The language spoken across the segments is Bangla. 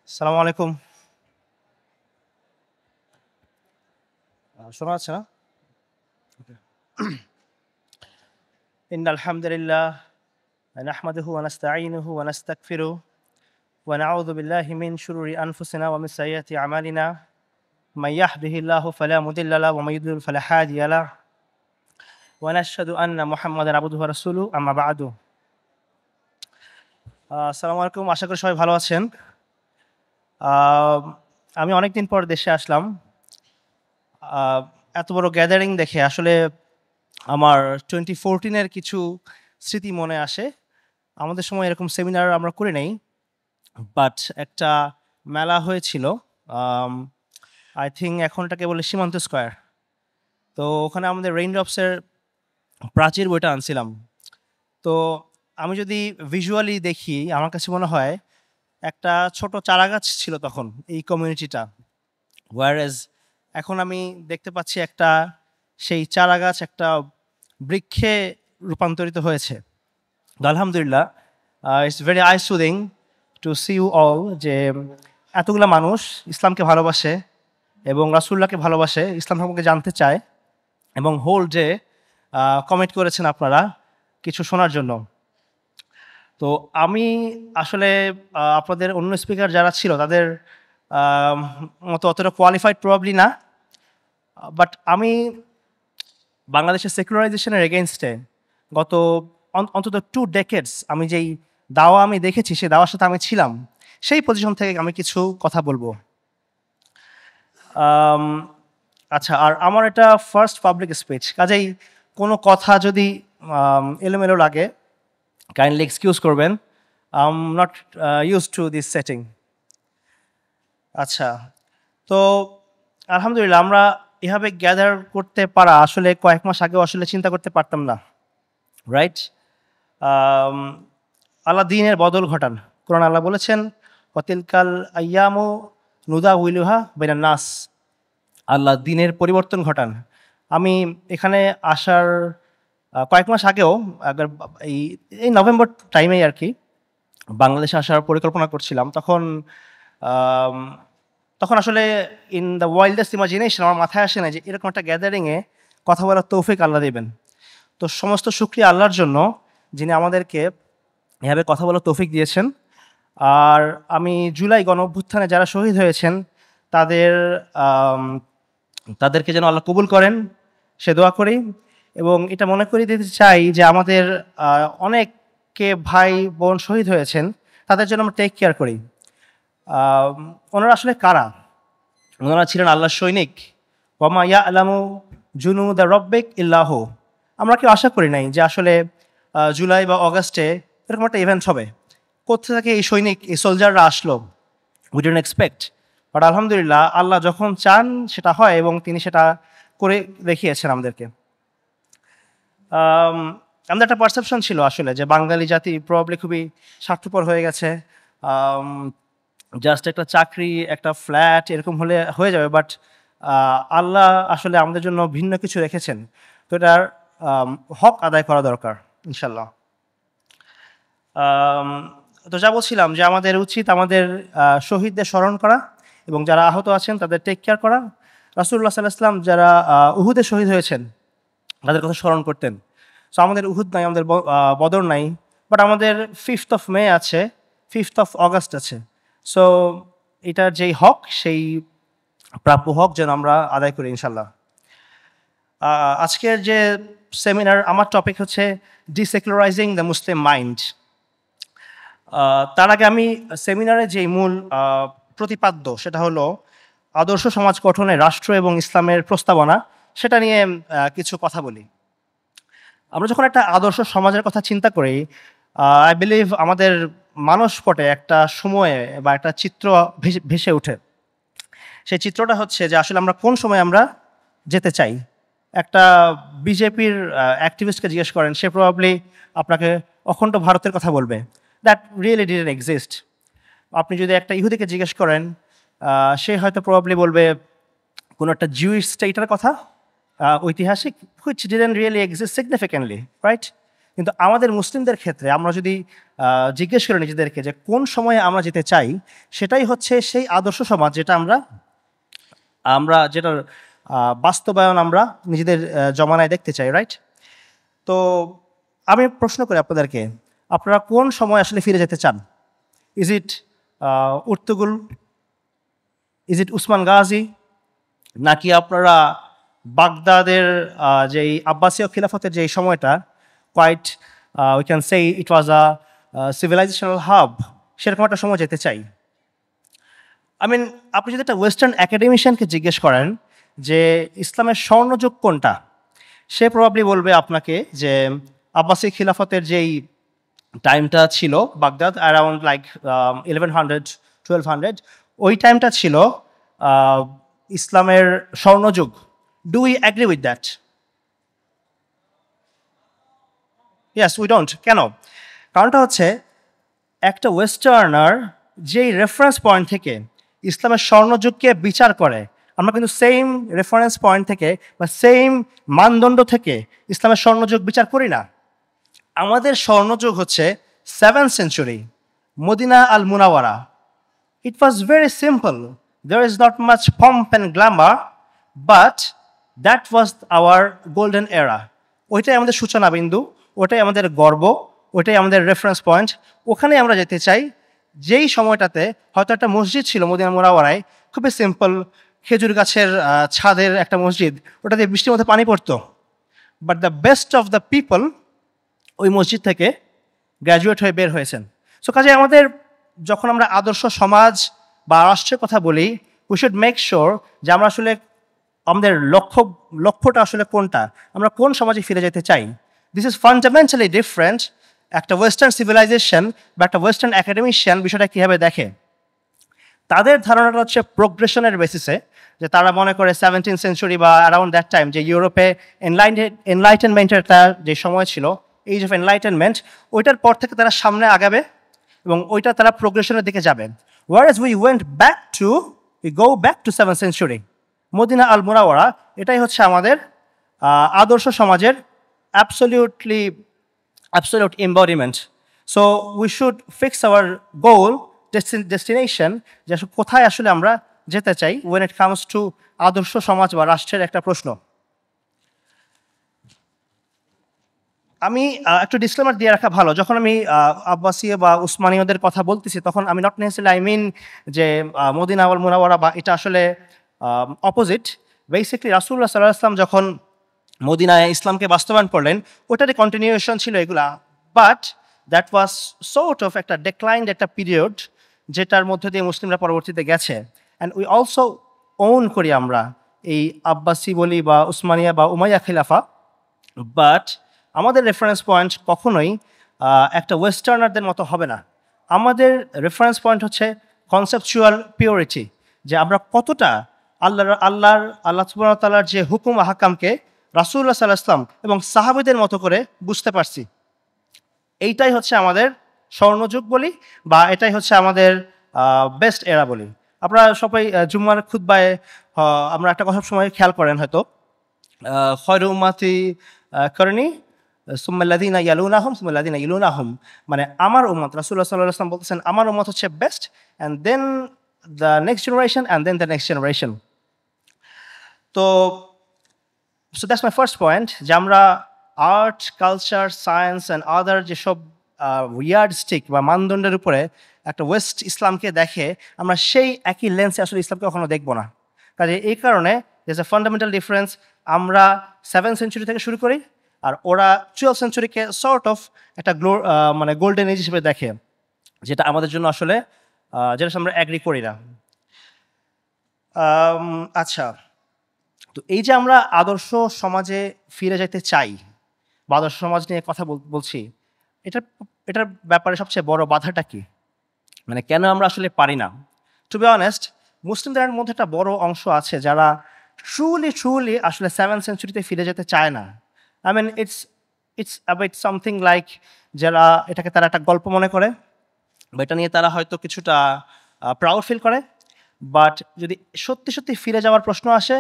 আসসালামু আলাইকুম। শোনা যাচ্ছে না? ইন্নাল হামদুলিল্লাহ নাহমাদুহু ওয়া নাস্তাঈনুহু ওয়া নাস্তাগফিরুহ ওয়া নাউযু বিল্লাহি মিন শুরুরি আনফুসিনা ওয়া মিন সাইয়্যাতি আমালিনা মান ইয়াহদিহিল্লাহু ফালা মুদিল্লা লাহু ওয়া মান ইউদ্লিল ফালা হাদিয়া লাহু ওয়া নাশহাদু আন্না মুহাম্মাদান আবদুহু ওয়া রাসূলুহু আম্মা বা'দু। আসসালামু আলাইকুম। আশা করি সবাই ভালো আছেন। আ আমি অনেকদিন পর দেশে আসলাম। আ এত বড় গ্যাদারিং দেখে আসলে আমার 2014 এর কিছু স্মৃতি মনে আসে। আমাদের সময় এরকম সেমিনার আমরা করি নাই। বাট একটা মেলা হয়েছিল। আম আই থিংক এখন এটাকে বলে সীমান্ত স্কয়ার। তো ওখানে আমাদের রেইনড্রপস এর প্রাচীর বইটা আনছিলাম। তো আমি যদি ভিজুয়ালি দেখি আমার কাছে মনে হয় একটা ছোট চারাগাছ ছিল তখন এই কমিউনিটিটা। whereas এখন আমি দেখতে পাচ্ছি একটা সেই চারাগাছ একটা বৃক্ষে রূপান্তরিত হয়েছে। তো আলহামদুলিল্লাহ it's very eye soothing to see you all যে এতগুলা মানুষ ইসলামকে ভালোবাসে এবং রাসূলুল্লাহকে ভালোবাসে, ইসলাম সম্পর্কে জানতে চায় এবং হোল ডে কমেন্ট করেছেন আপনারা কিছু শোনার জন্য। তো আমি আসলে আপনাদের অন্য স্পিকার যারা ছিল তাদের আম মতো অতটা কোয়ালিফাইড প্রবাবলি না। বাট আমি বাংলাদেশের সেকুলারাইজেশনের এগেইনস্টে গত অন্তত 2 ডেকেডস আমি যেই দাওয়া আমি দেখেছি, সেই দাওয়ার সাথে আমি ছিলাম। সেই পজিশন থেকে আমি কিছু কথা বলবো। আম আচ্ছা, আর আমার এটা ফার্স্ট পাবলিক স্পিচ। কাজেই কোনো কথা যদি এলোমেলো লাগে, কাইন্ডলি এক্সকিউজ করবেন। I am not used to this setting. আচ্ছা, তো আলহামদুলিল্লাহ আমরা এভাবে গ্যাদার করতে পারা আসলে কয়েক মাস আগেও আসলে চিন্তা করতে পারতাম না। রাইট? আল্লাহ দ্বীনের বদল ঘটান। কোরআনে আল্লাহ বলেছেন, ওয়াতিলকাল আইয়ামু নুদাউলিহা বাইনান নাস। আল্লাহ দ্বীনের পরিবর্তন ঘটান। আমি এখানে আসার কয়েক মাস আগেও আগের এই এই নভেম্বর টাইমেই আরকি বাংলাদেশে আসার পরিকল্পনা করছিলাম। আম তখন আসলে ইন দ্য ওয়াইল্ডেস্ট ইমাজিনেশন আমার মাথায় আসে নাই যে এরকম একটা গ্যাদারিংয়ে কথা বলার তৌফিক আল্লাহ দিবেন। তো সমস্ত শুকরিয়া আল্লাহর জন্য, যিনি আমাদেরকে এভাবে কথা বলার তৌফিক দিয়েছেন। আর আমি জুলাই গণঅভ্যুত্থানে যারা শহীদ হয়েছেন তাদের আম তাদেরকে যেন আল্লাহ কবুল করেন সে দোয়া করি। এবং এটা মনে করিয়ে দিতে চাই যে আমাদের অনেককে ভাই বোন শহীদ হয়েছেন, তাদের জন্য আমরা টেক কেয়ার করি। ওনারা আসলে কারা? ওনারা ছিলেন আল্লাহর সৈনিক। ওয়ামা ইয়ালামু জুনুদা রব্বিক ইল্লাহু। আমরা কেউ আশা করি নাই যে আসলে জুলাই বা অগাস্টে এরকম একটা ইভেন্ট হবে। কোথা থেকে এই সৈনিক, এই সোলজাররা আসলো? We didn't expect. বাট আলহামদুলিল্লাহ আল্লাহ যখন চান সেটা হয় এবং তিনি সেটা করে দেখিয়েছেন আমাদেরকে। আমাদের একটা পারসেপশন ছিল আসলে যে বাঙালি জাতি প্রবাবলি খুবই স্বার্থপর হয়ে গেছে। জাস্ট একটা চাকরি, একটা ফ্ল্যাট এরকম হলে হয়ে যাবে। বাট আল্লাহ আসলে আমাদের জন্য ভিন্ন কিছু রেখেছেন। তো এটার হক আদায় করা দরকার ইনশাল্লাহ। তো যা বলছিলাম যে আমাদের উচিত আমাদের শহীদদের স্মরণ করা এবং যারা আহত আছেন তাদের টেক কেয়ার করা। রাসূলুল্লাহ সাল্লাল্লাহু আলাইহি ওয়াসাল্লাম যারা উহুদে শহীদ হয়েছেন তাদের কথা স্মরণ করতেন। সো আমাদের উহুদ নাই, আমাদের বদর নাই, বাট আমাদের 5th অফ মে আছে, 5th অফ অগাস্ট আছে। সো এটার যেই হক, সেই প্রাপ্য হক যেন আমরা আদায় করি ইনশাল্লাহ। আজকের যে সেমিনার, আমার টপিক হচ্ছে ডিসেকুলারাইজিং দ্য মুসলিম মাইন্ড। তার আগে আমি সেমিনারে যেই মূল প্রতিপাদ্য সেটা হলো আদর্শ সমাজ গঠনে রাষ্ট্র এবং ইসলামের প্রস্তাবনা, সেটা নিয়ে কিছু কথা বলি। আমরা যখন একটা আদর্শ সমাজের কথা চিন্তা করি, আই বিলিভ আমাদের মানসপটে একটা সময়ে বা একটা চিত্র ভেসে ওঠে। সেই চিত্রটা হচ্ছে যে আসলে আমরা কোন সময় আমরা যেতে চাই। একটা বিজেপির অ্যাক্টিভিস্টকে জিজ্ঞেস করেন, সে প্রবাবলি আপনাকে অখণ্ড ভারতের কথা বলবে। That really didn't exist. আপনি যদি একটা ইহুদিকে জিজ্ঞেস করেন, সে হয়তো প্রবাবলি বলবে কোনো একটা জিউইশ স্টেটের কথা, ঐতিহাসিক, which didn't really exist significantly, right? কিন্তু আমাদের মুসলিমদের ক্ষেত্রে আমরা যদি জিজ্ঞেস করি নিজেদেরকে যে কোন সময়ে আমরা যেতে চাই, সেটাই হচ্ছে সেই আদর্শ সমাজ যেটা আমরা আমরা যেটার বাস্তবায়ন আমরা নিজেদের জমানায় দেখতে চাই, রাইট? তো আমি প্রশ্ন করি আপনাদেরকে, আপনারা কোন সময় আসলে ফিরে যেতে চান? Is it Ertugrul, is it Osman Ghazi, নাকি আপনারা বাগদাদের যেই আব্বাসীয় খিলাফতের যেই সময়টা quite we can say it was a civilisational hub, সেরকম একটা সময় যেতে চাই? আই মিন, আপনি যদি একটা ওয়েস্টার্ন অ্যাকাডেমিশিয়ানকে জিজ্ঞেস করেন যে ইসলামের স্বর্ণযুগ কোনটা, সে প্রবাবলি বলবে আপনাকে যে আব্বাসী খিলাফতের যেই টাইমটা ছিল বাগদাদ অ্যারাউন্ড লাইক 1100 1200, ওই টাইমটা ছিল ইসলামের স্বর্ণযুগ। Do we agree with that? Yes, we don't. কেন? কারণটা হচ্ছে একটা ওয়েস্টার্নার যেই রেফারেন্স পয়েন্ট থেকে ইসলামের স্বর্ণযুগকে বিচার করে, আমরা কিন্তু সেম রেফারেন্স পয়েন্ট থেকে বা সেম মানদণ্ড থেকে ইসলামের স্বর্ণযুগ বিচার করি না। আমাদের স্বর্ণযুগ হচ্ছে 7th century, Medina Al Munawwara. It was very simple. There is not much pomp and glamour, but that was our golden era. ওইটাই আমাদের সূচনা বিন্দু, ওটাই আমাদের গর্ব, ওইটাই আমাদের রেফারেন্স পয়েন্ট। ওখানে আমরা যেতে চাই যেই সময়টাতে হয়তো একটা মসজিদ ছিল মদিনা মুনাওয়ারায়, খুবই সিম্পল, খেজুর গাছের ছাদের একটা মসজিদ, ওটাতে বৃষ্টির মধ্যে পানি পড়তো, but the best of the people ওই মসজিদ থেকে গ্র্যাজুয়েট হয়ে বের হয়েছেন। সো কাজে আমাদের যখন আমরা আদর্শ সমাজ বা রাষ্ট্রের কথা বলি, উই শুড মেক শিওর যে আমরা আসলে আমাদের লক্ষ্যটা আসলে কোনটা, আমরা কোন সমাজে ফিরে যেতে চাই। This is fundamentally different. একটা ওয়েস্টার্ন সিভিলাইজেশন বা একটা ওয়েস্টার্ন অ্যাকাডেমিশিয়ান বিষয়টা কীভাবে দেখে, তাদের ধারণাটা হচ্ছে প্রোগ্রেশনের বেসিসে, যে তারা মনে করে 17th century বা অ্যারাউন্ড দ্যাট টাইম যে ইউরোপে এনলাইটেনমেন্টের একটা যে সময় ছিল, এইজ অফ এনলাইটেনমেন্ট, ওইটার পর থেকে তারা সামনে আগাবে এবং ওইটা তারা প্রোগ্রেশনের দিকে যাবে। Whereas we go back to 7th century, Medina Al Munawwara, এটাই হচ্ছে আমাদের আদর্শ সমাজের absolute embodiment. So we should fix our goal, destination, যে কোথায় আসলে আমরা যেতে চাই ওয়েন ইট কামস টু আদর্শ সমাজ বা রাষ্ট্রের একটা প্রশ্ন। আমি একটু ডিসক্লেমার দিয়ে রাখা ভালো, যখন আমি আব্বাসীয় বা উসমানীয়দের কথা বলতেছি তখন আমি নট নেসেসারিলি আই মিন যে মদিনা আল মুনাওয়ারা বা এটা আসলে অপোজিট। বেসিকলি রাসূলুল্লাহ সাল্লাল্লাহু আলাইহি ওয়াসাল্লাম যখন মদিনায় ইসলামকে বাস্তবায়ন করলেন, ওটারই কন্টিনিউয়েশন ছিল এগুলা, but that was sort of একটা ডেক্লাইন্ড একটা পিরিয়ড, যেটার মধ্যে দিয়ে মুসলিমরা পরবর্তীতে গেছে। অ্যান্ড উই অলসো ওন করি আমরা এই আব্বাসী বলি বা উসমানিয়া বা উমাইয়া খিলাফা, বাট আমাদের রেফারেন্স পয়েন্ট কখনোই একটা ওয়েস্টার্নারদের মতো হবে না। আমাদের রেফারেন্স পয়েন্ট হচ্ছে কনসেপচুয়াল পিওরিটি, যে আমরা কতটা আল্লাহ সুবহানাহু ওয়া তাআলার যে হুকুম আহকামকে রাসূলুল্লাহ সাল্লাল্লাহু আলাইহি ওয়াসাল্লাম এবং সাহাবীদের মতো করে বুঝতে পারছি। এইটাই হচ্ছে আমাদের স্বর্ণযুগ বলি, বা এটাই হচ্ছে আমাদের বেস্ট এরা বলি। আপনারা সবাই জুম্মার খুতবায় আমরা একটা কথা সময় খেয়াল করেন হয়তো, খয়রু উম্মতি করনি সুম্মাল্লাযীনা ইয়ালুনাহুম, মানে আমার উম্মত, রাসূলুল্লাহ সাল্লাল্লাহু আলাইহি ওয়াসাল্লাম বলতেছেন আমার উম্মত হচ্ছে best, and then the next generation, and then the next generation. তো so that's my first point, যে আমরা art, culture, science and other যেসব ইয়ার্ডস্টিক বা মানদণ্ডের উপরে একটা ওয়েস্ট ইসলামকে দেখে, আমরা সেই একই লেন্সে আসলে ইসলামকে কখনো দেখবো না। কাজে এই কারণে দেয়ার্স এ ফান্ডামেন্টাল ডিফারেন্স। আমরা 7th century থেকে শুরু করি, আর ওরা 12th centuryকে সর্ট অফ একটা মানে গোল্ডেন এজ হিসেবে দেখে, যেটা আমাদের জন্য আসলে যেটা আমরা অ্যাগ্রি করি না। আচ্ছা, তো এই যে আমরা আদর্শ সমাজে ফিরে যেতে চাই বা আদর্শ সমাজ নিয়ে কথা বলছি, এটার ব্যাপারে সবচেয়ে বড় বাধাটা কি, মানে কেন আমরা আসলে পারি না? টু বি অনেস্ট, মুসলিমদের মধ্যে একটা বড় অংশ আছে যারা ট্রুলি আসলে 7th centuryতে ফিরে যেতে চায় না। I mean it's about something like, যারা এটাকে তারা একটা গল্প মনে করে বা এটা নিয়ে তারা হয়তো কিছুটা প্রাউড ফিল করে, বাট যদি সত্যি ফিরে যাওয়ার প্রশ্ন আসে,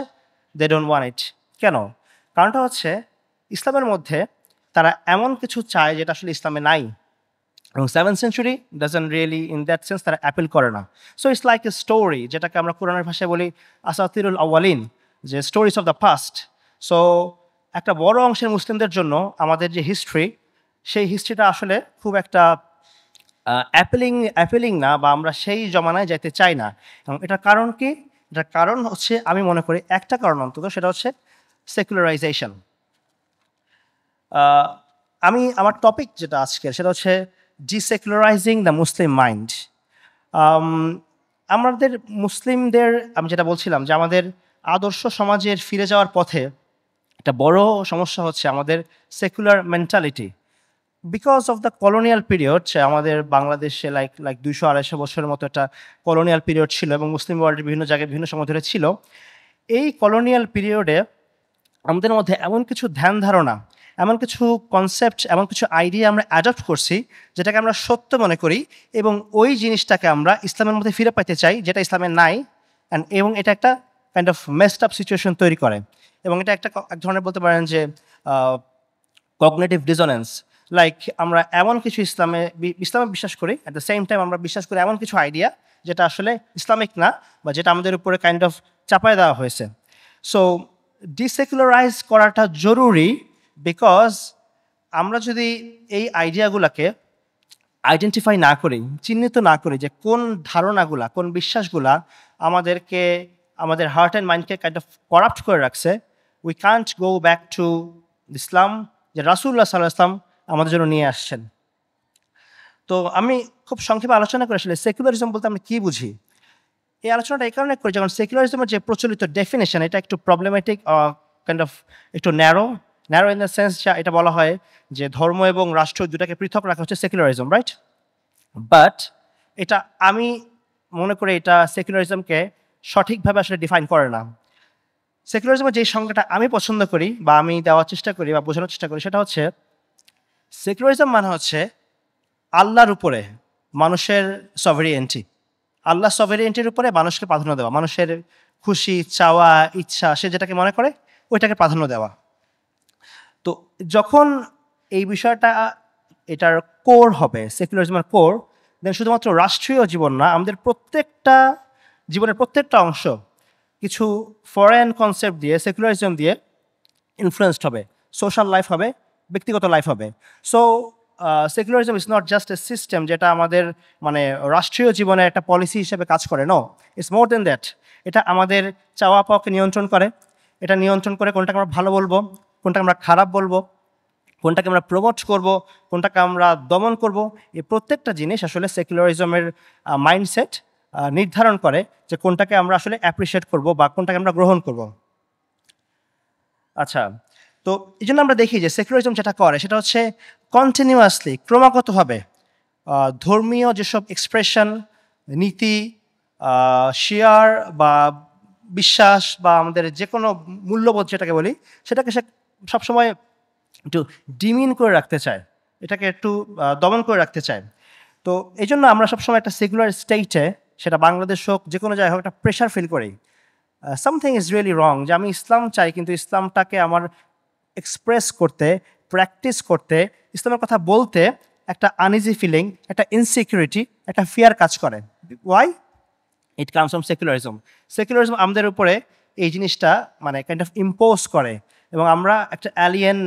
দে ডোন্ট ওয়ান্ট ইট। কেন? কারণটা হচ্ছে ইসলামের মধ্যে তারা এমন কিছু চায় যেটা আসলে ইসলামে নাই, এবং 7th century doesn't really in that sense তারা অ্যাপিল করে না। So it's like a story, যেটাকে আমরা কোরআনের ভাষায় বলি আসাতিরুল আউয়ালিন, যে stories of the past. So একটা বড় অংশের মুসলিমদের জন্য আমাদের যে হিস্ট্রি, সেই হিস্ট্রিটা আসলে খুব একটা অ্যাপেলিং না, বা আমরা সেই জমানায় যেতে চাই না। এবং এটার কারণ কি? এটার কারণ হচ্ছে, আমি মনে করি একটা কারণ অন্তত, সেটা হচ্ছে সেকুলারাইজেশন। আমি আমার টপিক যেটা আজকের, সেটা হচ্ছে ডিসেকুলারাইজিং দ্য মুসলিম মাইন্ড। আমাদের মুসলিমদের, আমি যেটা বলছিলাম যে আমাদের আদর্শ সমাজের ফিরে যাওয়ার পথে একটা বড় সমস্যা হচ্ছে আমাদের secular mentality. Because of the colonial period, আমাদের বাংলাদেশে লাইক 200-250 বছরের মতো একটা কলোনিয়াল পিরিয়ড ছিল, এবং মুসলিম ওয়ার্ল্ডের বিভিন্ন জায়গায় বিভিন্ন সময় ধরে ছিল। এই কলোনিয়াল পিরিয়ডে আমাদের মধ্যে এমন কিছু ধ্যান ধারণা, এমন কিছু কনসেপ্ট, এমন কিছু আইডিয়া আমরা অ্যাডপ্ট করছি, যেটাকে আমরা সত্য মনে করি, এবং ওই জিনিসটাকে আমরা ইসলামের মধ্যে ফিরে পাইতে চাই, যেটা ইসলামের নাই। এবং এটা একটা kind of messed up situation তৈরি করে, এবং এটা একটা এক ধরনের বলতে পারেন যে কগনিটিভ ডিসোনেন্স। লাইক আমরা এমন কিছু ইসলামে বিশ্বাস করি, অ্যাট দ্য সেম টাইম আমরা বিশ্বাস করি এমন কিছু আইডিয়া যেটা আসলে ইসলামিক না, বা যেটা আমাদের উপরে কাইন্ড অফ চাপায় দেওয়া হয়েছে। সো ডিসেকুলারাইজ করাটা জরুরি, বিকজ আমরা যদি এই আইডিয়াগুলোকে আইডেন্টিফাই না করি, চিহ্নিত না করি, যে কোন ধারণাগুলা, কোন বিশ্বাসগুলা আমাদেরকে, আমাদের হার্ট অ্যান্ড মাইন্ডকে কাইন্ড অফ করাপ্ট করে রাখছে, we can't go back to Islam, যে রাসূলুল্লাহ সাল্লাল্লাহু আলাইহি ওয়াসাল্লাম আমাদের জন্য নিয়ে আসছেন। তো আমি খুব সংক্ষেপে আলোচনা করে আসলে সেকুলারিজম বলতে আমরা কী বুঝি। এই আলোচনাটা এই কারণে করি, যখন সেকুলারিজমের যে প্রচলিত ডেফিনেশন, এটা একটু প্রবলেমেটিক, কাইন্ড অফ একটু ন্যারো ইন দ্য সেন্স, যা এটা বলা হয় যে ধর্ম এবং রাষ্ট্র দুটাকে পৃথক রাখা হচ্ছে সেকুলারিজম, রাইট? বাট এটা, আমি মনে করি এটা সেকুলারিজমকে সঠিকভাবে আসলে ডিফাইন করে না। সেকুলারিজমের যে সংজ্ঞাটা আমি পছন্দ করি, বা আমি দেওয়ার চেষ্টা করি, বা বোঝানোর চেষ্টা করি, সেটা হচ্ছে সেকুলারিজম মানে হচ্ছে আল্লাহর উপরে মানুষের সভেরিয়েন্টি, আল্লাহ সভেরিয়েন্টির উপরে মানুষকে প্রাধান্য দেওয়া, মানুষের খুশি, চাওয়া, ইচ্ছা, সে যেটাকে মনে করে ওইটাকে প্রাধান্য দেওয়া। তো যখন এই বিষয়টা এটার কোর হবে, সেকুলারিজমের কোর, দেন শুধুমাত্র রাষ্ট্রীয় জীবন না, আমাদের প্রত্যেকটা জীবনের প্রত্যেকটা অংশ কিছু ফরেন কনসেপ্ট দিয়ে, সেকুলারিজম দিয়ে ইনফ্লুয়েসড হবে। সোশ্যাল লাইফ হবে, ব্যক্তিগত লাইফ হবে। So secularism is not just a system যেটা আমাদের মানে রাষ্ট্রীয় জীবনের একটা পলিসি হিসেবে কাজ করে। No, it's more than that. এটা আমাদের চাওয়া পাওয়াকে নিয়ন্ত্রণ করে। এটা নিয়ন্ত্রণ করে কোনটাকে আমরা ভালো বলবো, কোনটাকে আমরা খারাপ বলবো, কোনটাকে আমরা প্রমোট করব, কোনটাকে আমরা দমন করব। এই প্রত্যেকটা জিনিস আসলে সেকুলারিজমের মাইন্ডসেট নির্ধারণ করে, যে কোনটাকে আমরা আসলে অ্যাপ্রিসিয়েট করব বা কোনটাকে আমরা গ্রহণ করব। আচ্ছা, তো এই জন্য আমরা দেখি যে সেকুলারিজম যেটা করে, সেটা হচ্ছে কন্টিনিউয়াসলি, ক্রমাগতভাবে ধর্মীয় যেসব এক্সপ্রেশন, নীতি, শিয়ার বা বিশ্বাস, বা আমাদের যে কোনো মূল্যবোধ যেটাকে বলি, সেটাকে সে সবসময় একটু ডিমিন করে রাখতে চায়, এটাকে একটু দমন করে রাখতে চায়। তো এই জন্য আমরা সবসময় একটা সেকুলার স্টেটে, সেটা বাংলাদেশ হোক, যে কোনো জায়গায় হোক, একটা প্রেশার ফিল করি, সামথিং ইজ রিয়েলি রং, যে আমি ইসলাম চাই, কিন্তু ইসলামটাকে আমার এক্সপ্রেস করতে, প্র্যাকটিস করতে, ইসলামের কথা বলতে একটা আনইজি ফিলিং, একটা ইনসিকিউরিটি, একটা ফিয়ার কাজ করে। Why? It comes from secularism. Secularism আমাদের উপরে এই জিনিসটা মানে কাইন্ড অফ ইম্পোজ করে, এবং আমরা একটা অ্যালিয়েন,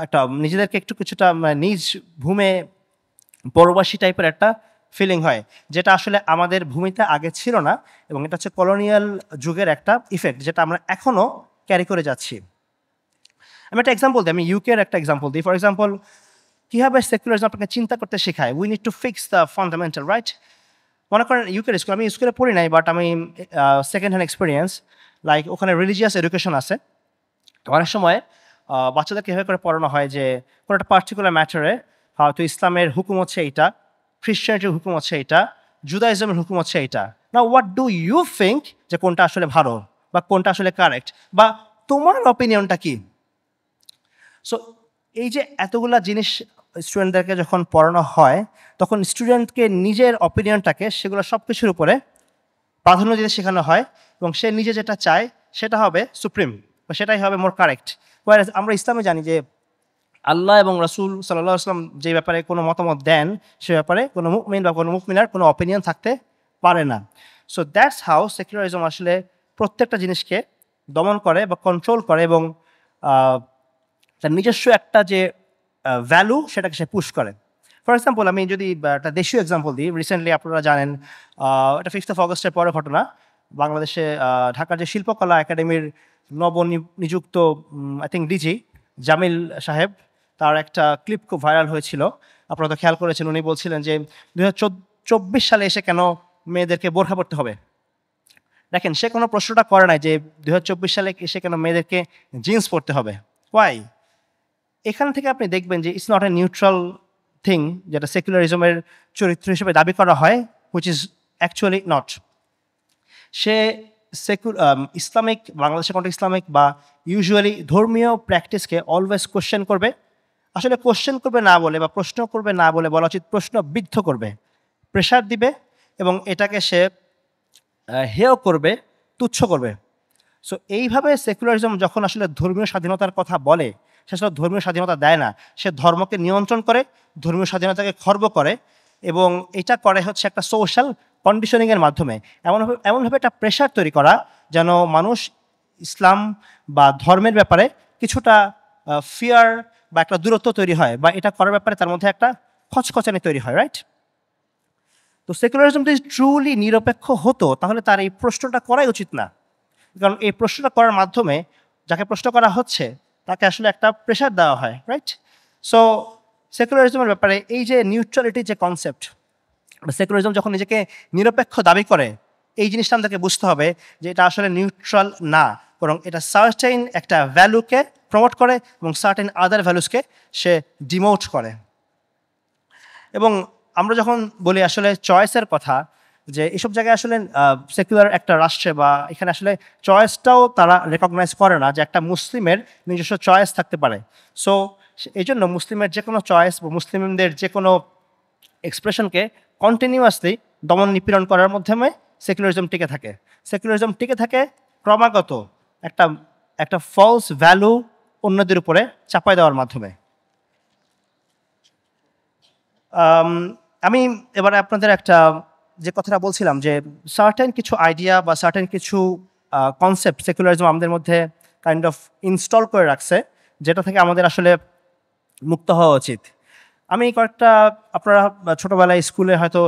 একটা নিজেদেরকে একটু কিছুটা নিজ ভূমে পরবাসী টাইপের একটা ফিলিং হয়, যেটা আসলে আমাদের ভূমিতে আগে ছিল না, এবং এটা হচ্ছে কলোনিয়াল যুগের একটা ইফেক্ট, যেটা আমরা এখনও ক্যারি করে যাচ্ছি। আমি একটা এক্সাম্পল দিই, আমি ইউকের একটা এক্সাম্পল দিই। ফর এক্সাম্পল, কীভাবে সেকুলারিজম আপনাকে চিন্তা করতে শেখায়। We need to fix the fundamental, right? মনে করেন ইউকের স্কুল, আমি স্কুলে পড়ি নাই, বাট আমি সেকেন্ড হ্যান্ড এক্সপিরিয়েন্স, লাইক ওখানে রিলিজিয়াস এডুকেশন আছে। অনেক সময় বাচ্চাদের কীভাবে করে পড়ানো হয় যে কোনো একটা পার্টিকুলার ম্যাটারে হয়তো ইসলামের হুকুম হচ্ছে এইটা, খ্রিশ্চানিটির হুকুম হচ্ছে এইটা, জুদাইজমের হুকুম হচ্ছে এইটা। না, হোয়াট ডু ইউ থিঙ্ক, যে কোনটা আসলে ভালো বা কোনটা আসলে কারেক্ট, বা তোমার অপিনিয়নটা কি? সো এই যে এতগুলা জিনিস স্টুডেন্টদেরকে যখন পড়ানো হয়, তখন স্টুডেন্টকে নিজের অপিনিয়নটাকে, সেগুলো সব কিছুর উপরে প্রাধান্য দিতে শেখানো হয়, এবং সে নিজে যেটা চায় সেটা হবে সুপ্রিম, বা সেটাই হবে মোর কারেক্ট। আমরা ইসলামে জানি যে আল্লাহ এবং রাসূল সাল্লাল্লাহু আলাইহি ওয়াসাল্লাম যে ব্যাপারে কোনো মতামত দেন, সে ব্যাপারে কোনো মুমিন বা কোনো মুমিনার কোনো অপিনিয়ন থাকতে পারে না। সো দ্যাটস হাউ সেকুলারিজম আসলে প্রত্যেকটা জিনিসকে দমন করে বা কন্ট্রোল করে এবং আহ, তার নিজস্ব একটা যে ভ্যালু সেটাকে সে পুশ করে। ফর এক্সাম্পল আমি যদি একটা দেশীয় এক্সাম্পল দিই, রিসেন্টলি আপনারা জানেন এটা 5th অগস্টের পরে ঘটনা, বাংলাদেশে ঢাকার যে শিল্পকলা একাডেমির নিযুক্ত আই থিঙ্ক ডিজি জামিল সাহেব, তার একটা ক্লিপ খুব ভাইরাল হয়েছিল, আপনারা তো খেয়াল করেছেন। উনি বলছিলেন যে 2024 সালে এসে কেন মেয়েদেরকে বোরখা পড়তে হবে। দেখেন, সে কোনো প্রশ্নটা করে নাই যে 2024 সালে এসে কেন মেয়েদেরকে জিন্স পরতে হবে, ওয়াই। এখান থেকে আপনি দেখবেন যে it's not a neutral thing, যেটা সেকুলারিজমের চরিত্র হিসেবে দাবি করা হয়, which is actually not. Say Islamic, বাংলাদেশের কন্টেক্সট ইসলামিক বা ইউজুয়ালি ধর্মীয় প্র্যাকটিসকে অলওয়েজ কোশ্চেন করবে। আসলে কোশ্চেন করবে না বলে বা প্রশ্ন করবে না বলে বলা উচিত, প্রশ্নবিদ্ধ করবে, প্রেশার দিবে এবং এটাকে সে হেয় করবে, তুচ্ছ করবে। সো এইভাবে সেকুলারিজম যখন আসলে ধর্মীয় স্বাধীনতার কথা বলে, সে আসলে ধর্মীয় স্বাধীনতা দেয় না, সে ধর্মকে নিয়ন্ত্রণ করে, ধর্মীয় স্বাধীনতাকে খর্ব করে এবং এটা করে হচ্ছে একটা সোশ্যাল কন্ডিশনিংয়ের মাধ্যমে। এমনভাবে একটা প্রেশার তৈরি করা যেন মানুষ ইসলাম বা ধর্মের ব্যাপারে কিছুটা ফিয়ার বা একটা দূরত্ব তৈরি হয়, বা এটা করার ব্যাপারে তার মধ্যে একটা খচখচানি তৈরি হয়, রাইট? তো সেকুলারিজম যদি ট্রুলি নিরপেক্ষ হতো তাহলে তার এই প্রশ্নটা করাই উচিত না, কারণ এই প্রশ্নটা করার মাধ্যমে যাকে প্রশ্ন করা হচ্ছে তাকে আসলে একটা প্রেশার দেওয়া হয়, রাইট? সো সেকুলারিজমের ব্যাপারে এই যে নিউট্রালিটির যে কনসেপ্ট, সেকুলারিজম যখন নিজেকে নিরপেক্ষ দাবি করে, এই জিনিসটা আমাদেরকে বুঝতে হবে যে এটা আসলে নিউট্রাল না, বরং এটা সার্টেইন একটা ভ্যালুকে প্রমোট করে এবং সার্টেইন আদার ভ্যালুসকে সে ডিমোট করে। এবং আমরা যখন বলি আসলে চয়েসের কথা, যে এইসব জায়গায় আসলে সেকুলার একটা রাষ্ট্রে বা এখানে আসলে চয়েসটাও তারা রেকগনাইজ করে না যে একটা মুসলিমের নিজস্ব চয়েস থাকতে পারে। সো এই জন্য মুসলিমের যে কোনো চয়েস বা মুসলিমদের যে কোনো এক্সপ্রেশনকে কন্টিনিউয়াসলি দমন নিপীড়ন করার মাধ্যমে সেকুলারিজম টিকে থাকে। সেকুলারিজম টিকে থাকে ক্রমাগত একটা একটা ফলস ভ্যালু অন্যদের উপরে চাপাই দেওয়ার মাধ্যমে। আমি এবারে আপনাদের একটা যে কথাটা বলছিলাম যে সার্টেন কিছু আইডিয়া বা সার্টেন কিছু কনসেপ্ট সেকুলারিজম আমাদের মধ্যে কাইন্ড অফ ইনস্টল করে রাখছে, যেটা থেকে আমাদের আসলে মুক্ত হওয়া উচিত। আমি কয়েকটা, আপনারা ছোটোবেলায় স্কুলে হয়তো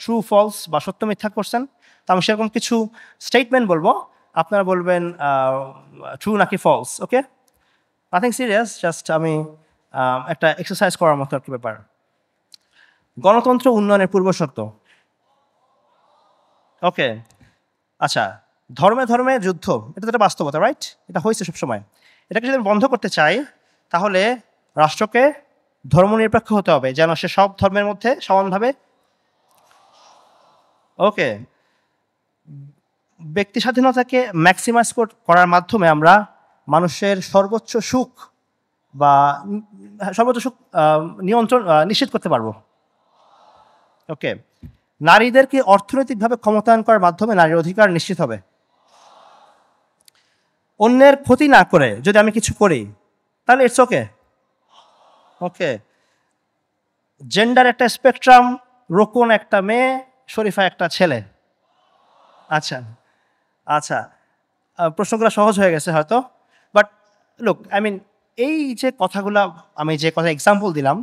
ট্রু ফলস বা সত্য মিথ্যা করছেন, তো আমি সেরকম কিছু স্টেটমেন্ট বলবো, আপনারা বলবেন ট্রু নাকি ফলস। ওকে, নাথিং সিরিয়াস, জাস্ট আমি একটা এক্সারসাইজ করার মতো একটা ব্যাপার। গণতন্ত্র উন্নয়নের পূর্বশর্ত। ওকে, আচ্ছা, ধর্মে ধর্মে যুদ্ধ, এটা তো একটা বাস্তবতা, রাইট? এটা হয়েছে সবসময়। এটাকে যদি আমি বন্ধ করতে চাই তাহলে রাষ্ট্রকে ধর্মনিরপেক্ষ হতে হবে, যেন সে সব ধর্মের মধ্যে সমানভাবে। ওকে, ব্যক্তি স্বাধীনতাকে ম্যাক্সিমাইজ করার মাধ্যমে আমরা মানুষের সর্বোচ্চ সুখ বা সর্বোচ্চ সুখ নিয়ন্ত্রণ নিশ্চিত করতে পারবো। ওকে, নারীদেরকে অর্থনৈতিকভাবে ক্ষমতায়ন করার মাধ্যমে নারীর অধিকার নিশ্চিত হবে। অন্যের ক্ষতি না করে যদি আমি কিছু করি তাহলে ইটস ওকে। ওকে, জেন্ডার একটা স্পেকট্রাম, রোকন একটা মেয়ে, শরীফা একটা ছেলে। আচ্ছা আচ্ছা, প্রশ্নগুলো সহজ হয়ে গেছে হয়তো, বাট লুক, আই মিন এই যে কথাগুলো, আমি যে কথা এক্সাম্পল দিলাম,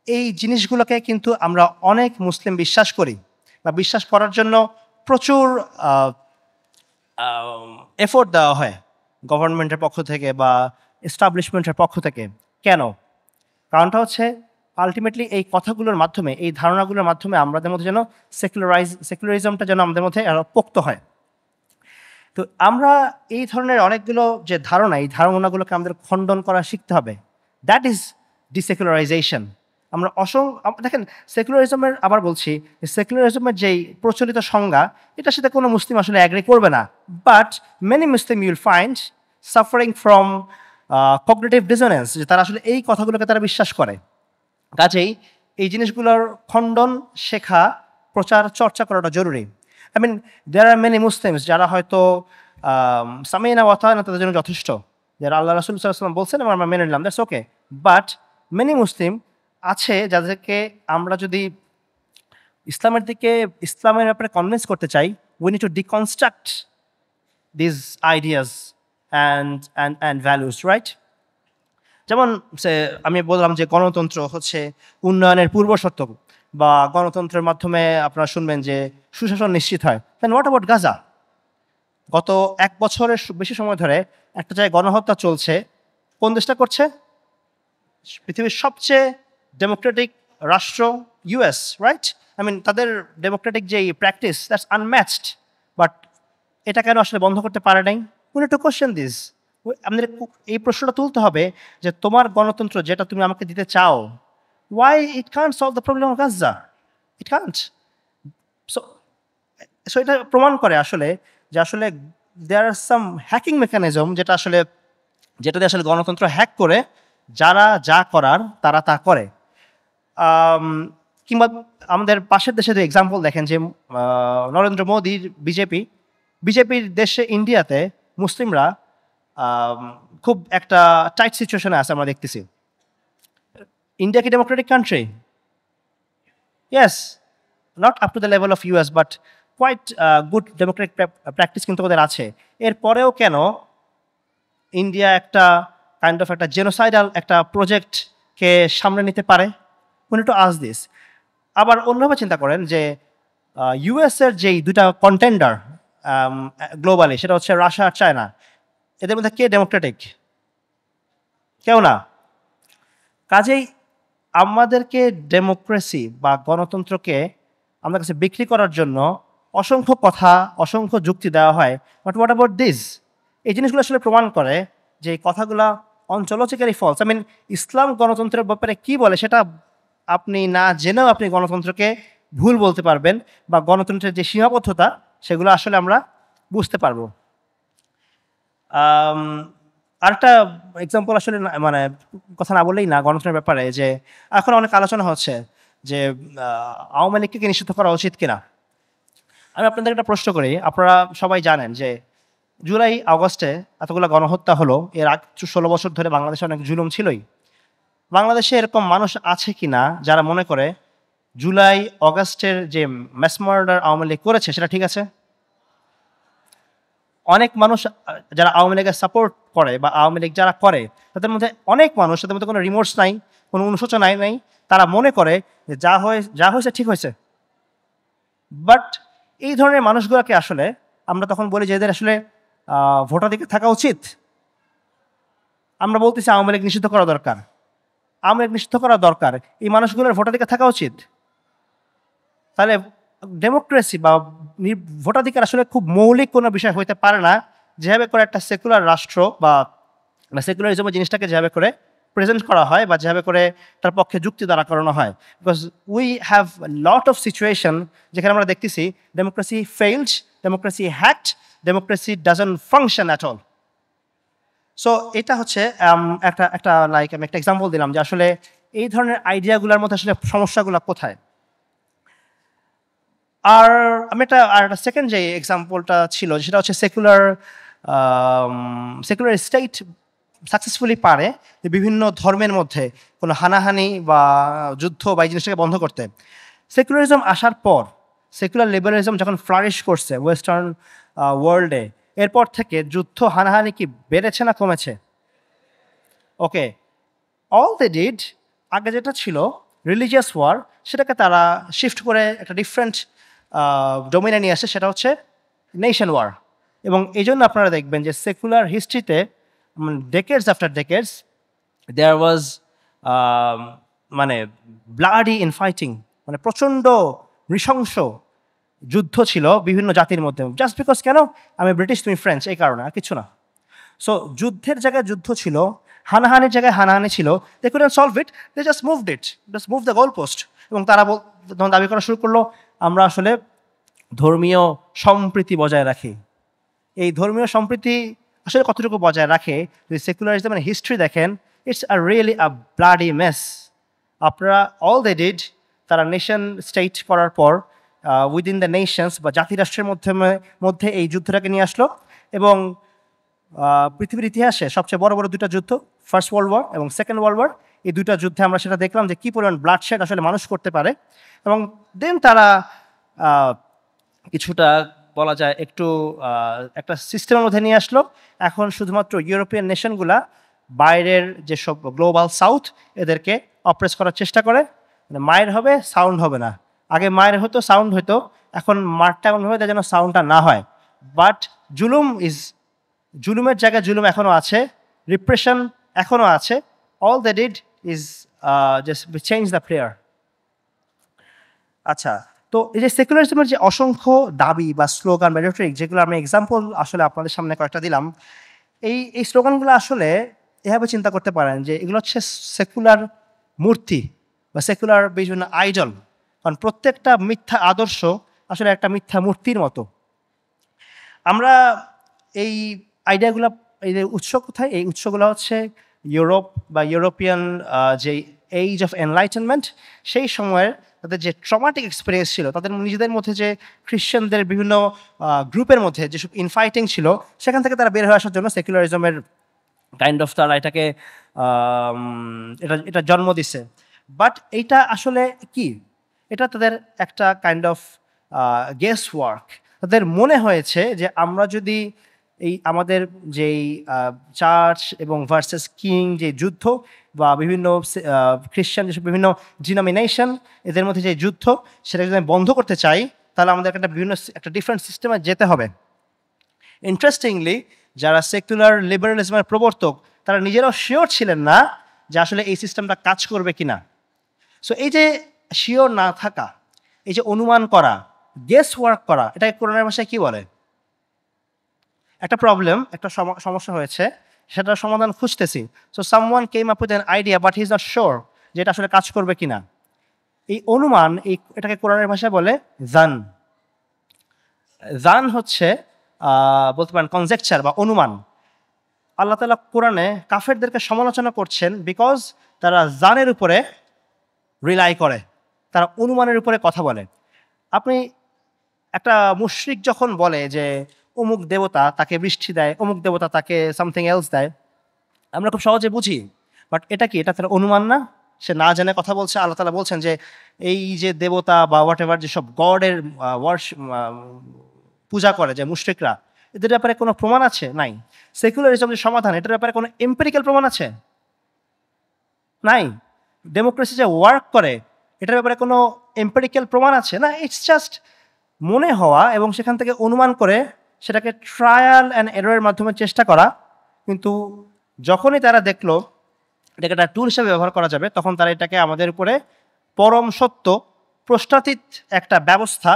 এই জিনিসগুলোকে কিন্তু আমরা অনেক মুসলিম বিশ্বাস করি, বা বিশ্বাস করার জন্য প্রচুর এফোর্ট দেওয়া হয় গভর্নমেন্টের পক্ষ থেকে বা এস্টাবলিশমেন্টের পক্ষ থেকে। কেন? কারণটা হচ্ছে আলটিমেটলি এই কথাগুলোর মাধ্যমে, এই ধারণাগুলোর মাধ্যমে আমাদের মধ্যে যেন সেকুলারিজমটা যেন আমাদের মধ্যে আরো পোক্ত হয়। তো আমরা এই ধরনের অনেকগুলো যে ধারণা, এই ধারণাগুলোকে আমাদের খণ্ডন করা শিখতে হবে। That is desecularisation. আমরা দেখেন, সেকুলারিজমের, আবার বলছি, সেকুলারিজমের যেই প্রচলিত সংজ্ঞা, এটার সাথে কোনো মুসলিম আসলে অ্যাগ্রি করবে না, but many Muslim will find suffering from cognitive dissonance, যে তারা আসলে এই কথাগুলোকে তারা বিশ্বাস করে। কাজেই এই জিনিসগুলোর খণ্ডন, শেখা, প্রচার, চর্চা করাটা জরুরি। I mean there are many Muslims যারা হয়তো সামিনা ওয়াতানা তাদের জন্য যথেষ্ট, যারা আল্লাহ রাসূল সাল্লাল্লাহু আলাইহি ওয়াসাল্লাম বলছেন এবং আমরা মেনে নিলাম, দ্যাটস ওকে, বাট মেনি মুসলিম আছে যাদেরকে আমরা যদি ইসলামের দিকে ইসলামের ব্যাপারে কনভিন্স করতে চাই, we need to deconstruct this ideas and values, right? যেমন আমি বললাম যে গণতন্ত্র হচ্ছে উন্নয়নের পূর্বশর্ত, বা গণতন্ত্রের মাধ্যমে আপনারা শুনবেন যে সুশাসন নিশ্চিত হয়। দেন হোয়াট অ্যাবাউট গাজা? গত 1 বছরের বেশি সময় ধরে একটা জায়গায় গণহত্যা চলছে। কোন দেশটা করছে? পৃথিবীর সবচেয়ে ডেমোক্রেটিক রাষ্ট্র ইউএস, রাইট? আই মিন তাদের ডেমোক্রেটিক যে প্র্যাকটিস, দ্যাটস আনম্যাচড। বাট এটা কেন আসলে বন্ধ করতে পারে নাই? We need to question this. আমাদের এই প্রশ্নটা তুলতে হবে যে তোমার গণতন্ত্র যেটা তুমি আমাকে দিতে চাও, why it can't solve the problem of Gaza? It can't. So so এটা প্রমাণ করে আসলে যে আসলে দেয়ার আর সাম হ্যাকিং মেকানিজম যেটা দিয়ে আসলে গণতন্ত্র হ্যাক করে যারা যা করার তারা তা করে। কিংবা আমাদের পাশের দেশে যে এক্সাম্পল দেখেন যে নরেন্দ্র মোদীর বিজেপির দেশে ইন্ডিয়াতে মুসলিমরা খুব একটা টাইট সিচুয়েশনে আছে আমরা দেখতেছি। ইন্ডিয়া কি democratic country? Yes, not up to the level of US, but quite good democratic practice কিন্তু ওদের আছে। এরপরেও কেন ইন্ডিয়া একটা কাইন্ড অফ একটা জেনোসাইডাল একটা প্রজেক্টকে সামনে নিতে পারে? We need to ask this. আবার অন্যভাবে চিন্তা করেন যে ইউএসের যেই দুটা কন্টেন্ডার গ্লোবালি, সেটা হচ্ছে রাশিয়া আর চায়না। এদের মধ্যে কে ডেমোক্রেটিক? কেউ না। কাজেই আমাদেরকে ডেমোক্রেসি বা গণতন্ত্রকে আমাদের কাছে বিক্রি করার জন্য অসংখ্য কথা, অসংখ্য যুক্তি দেওয়া হয়। But what about this? এই জিনিসগুলো আসলে প্রমাণ করে যে এই কথাগুলো অনচলচিকারই ফলস। আই মিন ইসলাম গণতন্ত্রের ব্যাপারে কি বলে সেটা আপনি না জেনেও আপনি গণতন্ত্রকে ভুল বলতে পারবেন, বা গণতন্ত্রের যে সীমাবদ্ধতা সেগুলো আসলে আমরা বুঝতে পারবো। আরেকটা এক্সাম্পল আসলে মানে কথা না বললেই না গণতন্ত্রের ব্যাপারে, যে এখন অনেক আলোচনা হচ্ছে যে আওয়ামী লীগকে নিষিদ্ধ করা উচিত কিনা। আমি আপনাদের একটা প্রশ্ন করি। আপনারা সবাই জানেন যে জুলাই আগস্টে এতগুলো গণহত্যা হলো। এর আগ 16 বছর ধরে বাংলাদেশে অনেক জুলুম ছিলই। বাংলাদেশে এরকম মানুষ আছে কিনা যারা মনে করে জুলাই অগাস্টের যে ম্যাস মার্ডার আওয়ামী লীগ করেছে সেটা ঠিক আছে? অনেক মানুষ যারা আওয়ামী লীগের সাপোর্ট করে বা আওয়ামী লীগ যারা করে, তাদের মধ্যে অনেক মানুষ, তাদের মধ্যে কোনো রিমোর্স নাই, কোনো অনুশোচনা নাই। তারা মনে করে যে যা হয়েছে ঠিক হয়েছে। বাট এই ধরনের মানুষগুলোকে আসলে আমরা তখন বলি যে এদের আসলে ভোটাধিকার থাকা উচিত। আমরা বলতেছি আওয়ামী লীগ নিষিদ্ধ করা দরকার, আওয়ামী লীগ নিষিদ্ধ করা দরকার, এই মানুষগুলোর ভোটাধিকার থাকা উচিত। তাহলে ডেমোক্রেসি বা ভোটাধিকার আসলে খুব মৌলিক কোনো বিষয় হইতে পারে না, যেভাবে করে একটা সেকুলার রাষ্ট্র বা সেকুলারিজমের জিনিসটাকে যেভাবে করে প্রেজেন্ট করা হয় বা যেভাবে করে তার পক্ষে যুক্তি দ্বারা করানো হয়। Because we have lot of situation যেখানে আমরা দেখতেছি democracy failed, democracy hacked, democracy doesn't function at all. So এটা হচ্ছে একটা লাইক আমি একটা এক্সাম্পল দিলাম যে আসলে এই ধরনের আইডিয়াগুলোর মধ্যে আসলে সমস্যাগুলো কোথায়। আর আমি একটা সেকেন্ড যে এক্সাম্পলটা ছিল সেটা হচ্ছে সেকুলার স্টেট সাকসেসফুলি পারে যে বিভিন্ন ধর্মের মধ্যে কোনো হানাহানি বা যুদ্ধ বা এই জিনিসটাকে বন্ধ করতে। সেকুলারিজম আসার পর, সেকুলার লিবারালিজম যখন ফ্লারিশ করছে ওয়েস্টার্ন ওয়ার্ল্ডে, এরপর থেকে যুদ্ধ হানাহানি কি বেড়েছে না কমেছে? ওকে, অল দে ডিড, আগে যেটা ছিল রিলিজিয়াস ওয়ার, সেটাকে তারা শিফট করে একটা ডিফারেন্ট ডোমিনে নিয়ে আসে, সেটা হচ্ছে নেশন ওয়ার। এবং এই জন্য আপনারা দেখবেন যে সেকুলার হিস্ট্রিতে ডেকেডস আফটার ডেকেডস দেয়ার ওয়াজ মানে ব্লাডি ইনফাইটিং, মানে প্রচণ্ড নৃশংস যুদ্ধ ছিল বিভিন্ন জাতির মধ্যে। জাস্ট বিকজ কেন আমি ব্রিটিশ তুমি ফ্রেঞ্চ, এই কারণে, আর কিছু না। সো যুদ্ধের জায়গায় যুদ্ধ ছিল, হানাহানির জায়গায় হানাহানি ছিল। They couldn't solve it, they just move the goal post. এবং তারা তখন দাবি করা শুরু করলো আমরা আসলে ধর্মীয় সম্প্রীতি বজায় রাখি। এই ধর্মীয় সম্প্রীতি আসলে কতটুকু বজায় রাখে যদি সেকুলারিজম মানে হিস্ট্রি দেখেন, it's a really a bloody mess. আপনারা অল দে ডিড, তারা নেশন স্টেট করার পর উইদিন দ্য নেশনস বা জাতিরাষ্ট্রের মধ্যে এই যুদ্ধটাকে নিয়ে আসলো। এবং পৃথিবীর ইতিহাসে সবচেয়ে বড় বড় দুটো যুদ্ধ, ফার্স্ট ওয়ার্ল্ড ওয়ার এবং সেকেন্ড ওয়ার্ল্ড ওয়ার, এই দুইটা যুদ্ধে আমরা সেটা দেখলাম যে কী পরিমাণ ব্লাডশেড আসলে মানুষ করতে পারে। এবং দেন তারা কিছুটা বলা যায় একটু একটা সিস্টেমের মধ্যে নিয়ে আসলো। এখন শুধুমাত্র ইউরোপিয়ান নেশনগুলা বাইরের যেসব গ্লোবাল সাউথ এদেরকে অপ্রেস করার চেষ্টা করে। মানে মায়ের হবে, সাউন্ড হবে না। আগে মায়ের হতো, সাউন্ড হতো, এখন মারটা এমনভাবে দেয় যেন সাউন্ডটা না হয়। বাট জুলুমের জায়গায় জুলুম এখনও আছে, রিপ্রেশন এখনও আছে। All the did is just change the player. আচ্ছা, তো এই যে সেকুলারিজমের যে অসংখ্য দাবি বা স্লোগান বা রেটরিক, যেগুলো আমি এক্সাম্পল আসলে আপনাদের সামনে কয়েকটা দিলাম, এই স্লোগানগুলো আসলে এভাবে চিন্তা করতে পারেন যে এগুলো হচ্ছে সেকুলার মূর্তি বা সেকুলার বিভিন্ন আইডল। কারণ প্রত্যেকটা মিথ্যা আদর্শ আসলে একটা মিথ্যা মূর্তির মতো। আমরা এই আইডিয়াগুলো, এই যে উৎস কোথায়, এই উৎসগুলো হচ্ছে ইউরোপ বা ইউরোপিয়ান যে এইজ অফ এনলাইটেনমেন্ট, সেই সময়ের তাদের যে ট্রমাটিক এক্সপিরিয়েন্স ছিল, তাদের নিজেদের মধ্যে যে খ্রিশ্চানদের বিভিন্ন গ্রুপের মধ্যে যেসব ইনফাইটিং ছিল, সেখান থেকে তারা বের হয়ে আসার জন্য সেকুলারিজমের কাইন্ড অফ তারা এটাকে এটা জন্ম দিছে। বাট এইটা আসলে কি, এটা তাদের একটা কাইন্ড অফ গেস ওয়ার্ক। তাদের মনে হয়েছে যে আমরা যদি এই আমাদের যেই চার্চ এবং ভার্সেস কিং যে যুদ্ধ বা বিভিন্ন খ্রিশ্চান যেসব বিভিন্ন ডিনোমিনেশন, এদের মধ্যে যে যুদ্ধ, সেটাকে যদি বন্ধ করতে চাই, তাহলে আমাদের একটা ডিফারেন্ট সিস্টেমে যেতে হবে। ইন্টারেস্টিংলি, যারা সেকুলার লিবারালিজমের প্রবর্তক, তারা নিজেরাও শিওর ছিলেন না যে আসলে এই সিস্টেমটা কাজ করবে কিনা। সো এই যে শিওর না থাকা, এই যে অনুমান করা, গেস ওয়ার্ক করা, এটাকে কোরআনের ভাষায় কি বলে? একটা প্রবলেম, একটা সমস্যা হয়েছে, সেটার সমাধান খুঁজতেছি। So someone came up with an idea but he is not sure যে এটা আসলে কাজ করবে কিনা। এই অনুমান, এটাকে কোরআনের ভাষায় বলে জান। জান হচ্ছে বলতে পারেন কনজেকচার বা অনুমান। আল্লাহ তাআলা কোরআনে কাফেরদেরকে সমালোচনা করছেন বিকজ তারা জানের উপরে রিলাই করে, তারা অনুমানের উপরে কথা বলে। আপনি একটা মুশরিক যখন বলে যে অমুক দেবতা তাকে বৃষ্টি দেয়, অমুক দেবতা তাকে সামথিং এলস দেয়, আমরা খুব সহজে বুঝি। বাট এটা কি? এটা তার অনুমান না? সে না জেনে কথা বলছে। আল্লাহ তাআলা বলছেন যে এই যে দেবতা বা হোয়াট এভার যেসব গডের পূজা করে যে মুশরিকরা, এদের ব্যাপারে কোনো প্রমাণ আছে? নাই। সেকুলারিজম যে সমাধান, এটার ব্যাপারে কোনো এম্পিরিক্যাল প্রমাণ আছে? নাই। ডেমোক্রেসি যে ওয়ার্ক করে, এটার ব্যাপারে কোনো এম্পিরিক্যাল প্রমাণ আছে? না। ইটস জাস্ট মনে হওয়া এবং সেখান থেকে অনুমান করে সেটাকে ট্রায়াল অ্যান্ড এররের মাধ্যমে চেষ্টা করা। কিন্তু যখনই তারা দেখলো এটাকে একটা টুল হিসেবে ব্যবহার করা যাবে, তখন তারা এটাকে আমাদের উপরে পরম সত্য, প্রশ্নাতীত একটা ব্যবস্থা,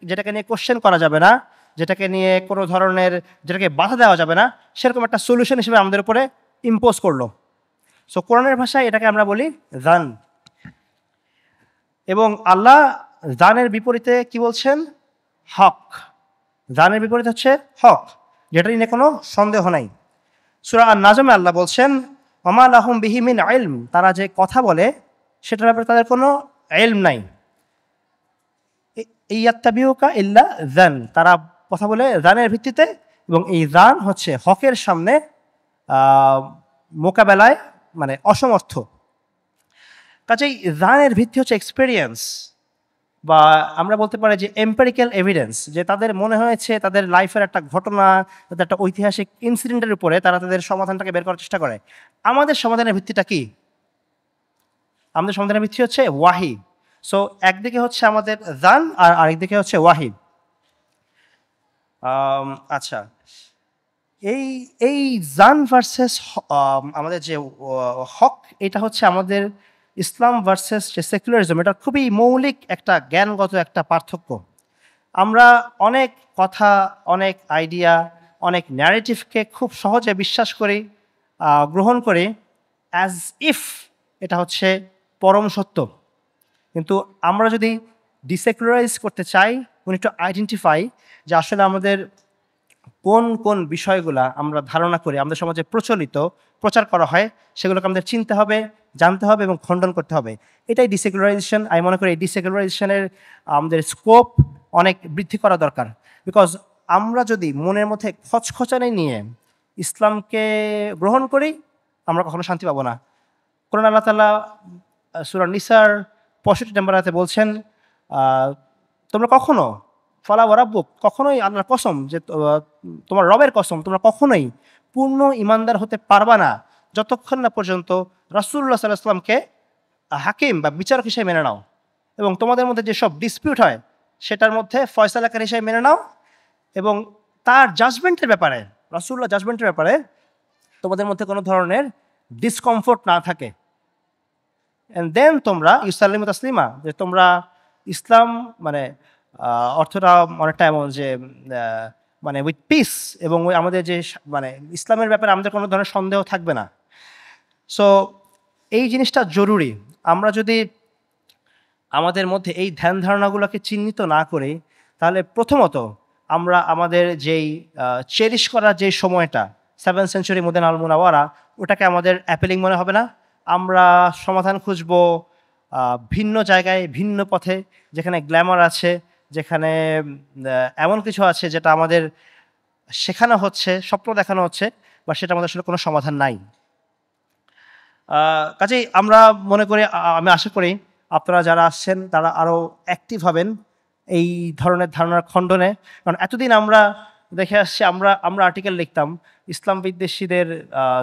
যেটাকে নিয়ে কোশ্চেন করা যাবে না, যেটাকে নিয়ে কোনো ধরনের, যেটাকে বাধা দেওয়া যাবে না, সেরকম একটা সলিউশন হিসেবে আমাদের উপরে ইম্পোজ করলো। সো কোরআনের ভাষায় এটাকে আমরা বলি জান। এবং আল্লাহ জানের বিপরীতে কি বলছেন? হক। জানের বিপরীত হচ্ছে হক, যেটা নিয়ে কোনো সন্দেহ নাই। সূরা আন-নাজমে আল্লাহ বলছেন ওমা লাহুম বিহি মিন ইলম, তারা যে কথা বলে সেটার ব্যাপারে তাদের কোনো ইলম নাই। ইয়াত্তাবিউকা ইল্লা জান, তারা কথা বলে জানের ভিত্তিতে, এবং এই জান হচ্ছে হকের সামনে মোকাবেলায় মানে অসমর্থ। কাজেই জানের ভিত্তি হচ্ছে এক্সপেরিয়েন্স, বা আমরা বলতে পারি যে এম্পেরিক্যাল এভিডেন্স, যে তাদের মনে হয়েছে তাদের লাইফের একটা ঘটনা, তাদের একটা ঐতিহাসিক ইনসিডেন্টের উপরে তারা তাদের সমাধানটাকে বের করার চেষ্টা করে। আমাদের সমাধানের ভিত্তিটা কি? আমাদের সমাধানের ভিত্তি হচ্ছে ওয়াহি। সো একদিকে হচ্ছে আমাদের জান আর আরেকদিকে হচ্ছে ওয়াহি। আচ্ছা, এই জান ভার্সেস আমাদের যে হক, এটা হচ্ছে আমাদের ইসলাম ভার্সেস যে সেকুলারিজম, এটা খুবই মৌলিক একটা জ্ঞানগত একটা পার্থক্য। আমরা অনেক কথা, অনেক আইডিয়া, অনেক ন্যারেটিভকে খুব সহজে বিশ্বাস করি, গ্রহণ করি অ্যাজ ইফ এটা হচ্ছে পরম সত্য। কিন্তু আমরা যদি ডিসেকুলারাইজ করতে চাই, উই নিড টু আইডেন্টিফাই যে আসলে আমাদের কোন কোন বিষয়গুলা আমরা ধারণা করি, আমাদের সমাজে প্রচার করা হয়, সেগুলোকে আমাদের চিনতে হবে, জানতে হবে এবং খণ্ডন করতে হবে। এটাই ডিসেকুলারাইজেশন। আমি মনে করি এই ডিসেকুলারাইজেশনের আমাদের স্কোপ অনেক বৃদ্ধি করা দরকার। বিকজ আমরা যদি মনের মধ্যে খচখচানি নিয়ে ইসলামকে গ্রহণ করি, আমরা কখনো শান্তি পাবো না। কোরআন আল্লাহ তাআলা সূরা নিসার 65 নম্বর আয়াতে বলছেন, তোমরা কখনো ফালা ওয়া রাব্বুক, কখনোই আল্লাহর কসম যে তোমার রবের কসম, তোমরা কখনোই পূর্ণ ঈমানদার হতে পারবা না যতক্ষণ না পর্যন্ত রাসূলুল্লাহ সাল্লাল্লাহু আলাইহি ওয়াসাল্লামকে হাকিম বা বিচারক হিসেবে মেনে নাও, এবং তোমাদের মধ্যে যেসব ডিসপিউট হয় সেটার মধ্যে ফয়সালাকারী হিসেবে মেনে নাও, এবং তার জাজমেন্টের ব্যাপারে, রাসূলুল্লাহ জাজমেন্টের ব্যাপারে তোমাদের মধ্যে কোনো ধরনের ডিসকমফোর্ট না থাকে। অ্যান্ড দেন তোমরা ইউসাল্লিমু তাসলিমা, যে তোমরা ইসলাম মানে অর্থটা অনেকটা এমন যে মানে উইথ পিস, এবং ওই আমাদের যে মানে ইসলামের ব্যাপারে আমাদের কোনো ধরনের সন্দেহ থাকবে না। সো এই জিনিসটা জরুরি। আমরা যদি আমাদের মধ্যে এই ধ্যান ধারণাগুলোকে চিহ্নিত না করি, তাহলে প্রথমত আমরা আমাদের যেই চেরিশ করার যে সময়টা 7th সেঞ্চুরি মদিনা আল মুনাওয়ারা, ওটাকে আমাদের অ্যাপেলিং মনে হবে না। আমরা সমাধান খুঁজব ভিন্ন জায়গায়, ভিন্ন পথে, যেখানে গ্ল্যামার আছে, যেখানে এমন কিছু আছে যেটা আমাদের শেখানো হচ্ছে, স্বপ্ন দেখানো হচ্ছে, বা সেটা আমাদের আসলে কোনো সমাধান নাই। কাজেই আমরা মনে করি, আমি আশা করি আপনারা যারা আসছেন তারা আরও অ্যাক্টিভ হবেন এই ধরনের ধারণার খণ্ডনে। কারণ এতদিন আমরা দেখে আসছি, আমরা আর্টিকেল লিখতাম ইসলাম বিদ্বেষীদের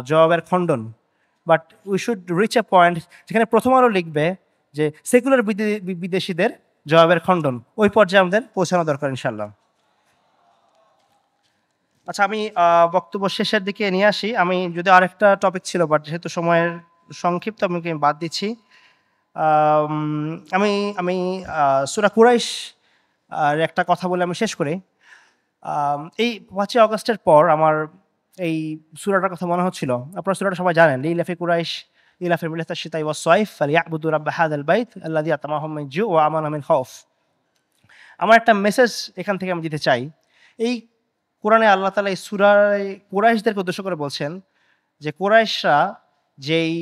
জবাবের খণ্ডন, but we should rich A point যেখানে প্রথম আলো লিখবে যে সেকুলার বিদেশিদের জবাবের খণ্ডন। ওই পর্যায়ে আমাদের পৌঁছানো দরকার ইনশাল্লাহ। আচ্ছা, আমি বক্তব্য শেষের দিকে নিয়ে আসি। আমি যদি আরেকটা টপিক ছিল, বাট যেহেতু সময়ের সংক্ষিপ্ত, আমি বাদ দিচ্ছি। আমি সূরা কুরাইশ একটা কথা বলে আমি শেষ করি। এই 5ই আগস্টের পর আমার এই সূরাটার কথা মনে হচ্ছিল। আপনারা সূরাটা সবাই জানেন, লিইলাফি কুরাইশ ইলাফি মিলাতাশ শিতাই ওয়াস সাইফ ফালিয়াবুদু রাব্ব হাযাল বাইত আল্লাযী আত'আমাহুম মিন জু' ওয়া আমানাহুম মিন খাউফ। আমার একটা মেসেজ এখান থেকে আমি দিতে চাই। এই কোরআনে আল্লাহ তাআলা এই সূরায় কুরাইশদেরকে উদ্দেশ্য করে বলছেন যে কুরাইশরা যেই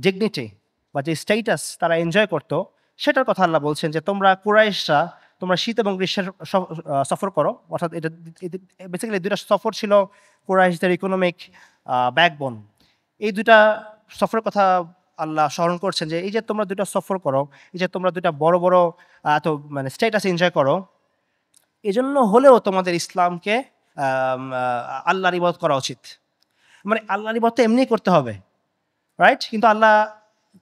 ডিগনিটি বা যে স্ট্যাটাস তারা এনজয় করতো, সেটার কথা আল্লাহ বলছেন যে তোমরা কুরাইশরা তোমরা শীত এবং গ্রীষ্মের সফর করো। অর্থাৎ এটা বেসিক্যালি দুইটা সফর ছিল কুরাইশদের ইকোনমিক ব্যাকবোন। এই দুইটা সফরের কথা আল্লাহ স্মরণ করছেন যে এই যে তোমরা দুইটা সফর করো, এই যে তোমরা দুইটা বড় বড় এত মানে স্ট্যাটাস এনজয় করো, এজন্য হলেও তোমাদের ইসলামকে আল্লাহর ইবাদত করা উচিত। মানে আল্লাহর ইবাদত তো এমনি করতে হবে, রাইট? কিন্তু আল্লাহ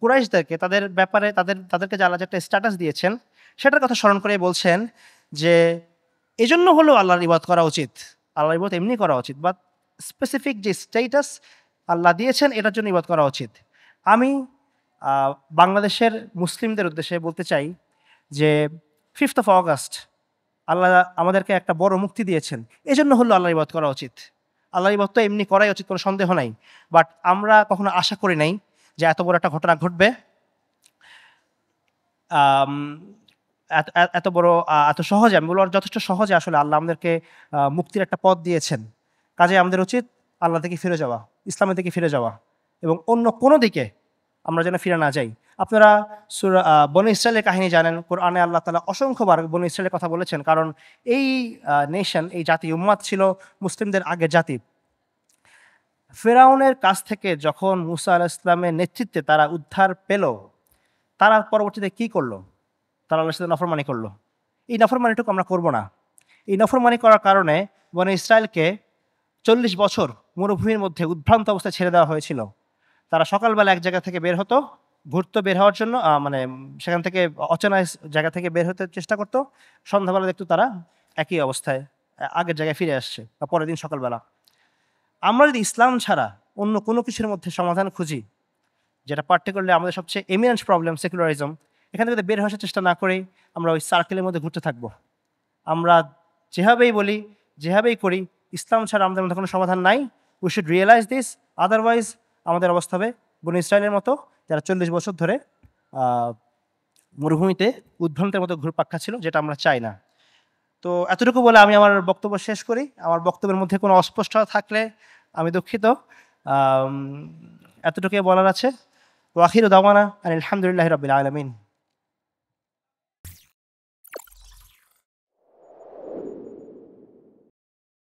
কুরাইশদেরকে তাদের ব্যাপারে তাদেরকে যে আল্লাহ একটা স্ট্যাটাস দিয়েছেন সেটার কথা স্মরণ করে বলছেন যে এজন্য হলেও আল্লাহর ইবাদত করা উচিত, আল্লাহর ইবাদত এমনি করা উচিত, বাট স্পেসিফিক যে স্ট্যাটাস আল্লাহ দিয়েছেন এটার জন্য ইবাদত করা উচিত। আমি বাংলাদেশের মুসলিমদের উদ্দেশ্যে বলতে চাই যে 5th of August আল্লাহ আমাদেরকে একটা বড় মুক্তি দিয়েছেন, এজন্য হলো আল্লাহর ইবাদত করা উচিত। আল্লাহর ইবাদত তো এমনি করাই উচিত, কোনো সন্দেহ নাই। বাট আমরা কখনো আশা করি নাই যে এত বড় একটা ঘটনা ঘটবে, এত বড় এত সহজে, আমি বলবো যথেষ্ট সহজে আসলে আল্লাহ আমাদেরকে মুক্তির একটা পথ দিয়েছেন। কাজে আমাদের উচিত আল্লাহ থেকে ফিরে যাওয়া, ইসলামের দিকে ফিরে যাওয়া, এবং অন্য কোনো দিকে আমরা যেন ফিরে না যাই। আপনারা সূরা বনী ইসরাইলের কাহিনী জানেন। কোরআনে আল্লাহ তাআলা অসংখ্যবার বনী ইসরাইলের কথা বলেছেন, কারণ এই নেশন, এই জাতি, উম্মাত ছিল মুসলিমদের আগের জাতি। ফেরাউনের কাছ থেকে যখন মুসা আলাইহিস সালামের নেতৃত্বে তারা উদ্ধার পেল, তারা পরবর্তীতে কি করলো? তারা আল্লাহর সাথে নফরমানি করলো। এই নফরমানিটুকু আমরা করব না। এই নফরমানি করার কারণে বনী ইসরাইলকে 40 বছর মরুভূমির মধ্যে উদ্ভ্রান্ত অবস্থায় ছেড়ে দেওয়া হয়েছিল। তারা সকালবেলা এক জায়গা থেকে বের হতো, ঘুরতো, বের হওয়ার জন্য মানে সেখান থেকে অচেনা জায়গা থেকে বের হতে চেষ্টা করতো। সন্ধ্যাবেলা দেখতো তারা একই অবস্থায় আগের জায়গায় ফিরে আসছে, বা পরের দিন সকালবেলা। আমরা যদি ইসলাম ছাড়া অন্য কোনো কিছুর মধ্যে সমাধান খুঁজি, যেটা পার্টিকুলারলি আমাদের সবচেয়ে এমিনেন্ট প্রবলেম সেকুলারিজম, এখান থেকে বের হওয়ার চেষ্টা না করেই আমরা ওই সার্কেলের মধ্যে ঘুরতে থাকবো। আমরা যেভাবেই বলি, যেভাবেই করি, ইসলাম ছাড়া আমাদের মধ্যে কোনো সমাধান নাই। We should realise this, otherwise আমাদের অবস্থা হবে বনী ইসরাইলের মতো, যারা 40 বছর ধরে মরুভূমিতে উদ্ভ্রান্তের মতো ঘুরপাক খাচ্ছিল, যেটা আমরা চাই না। তো এতটুকু বলে আমি আমার বক্তব্য শেষ করি। আমার বক্তব্যের মধ্যে কোনো অস্পষ্টতা থাকলে আমি দুঃখিত। এতটুকুই বলার আছে। ওয়া আখিরু দাওয়ানা আলহামদুলিল্লাহি রাব্বিল আলামিন।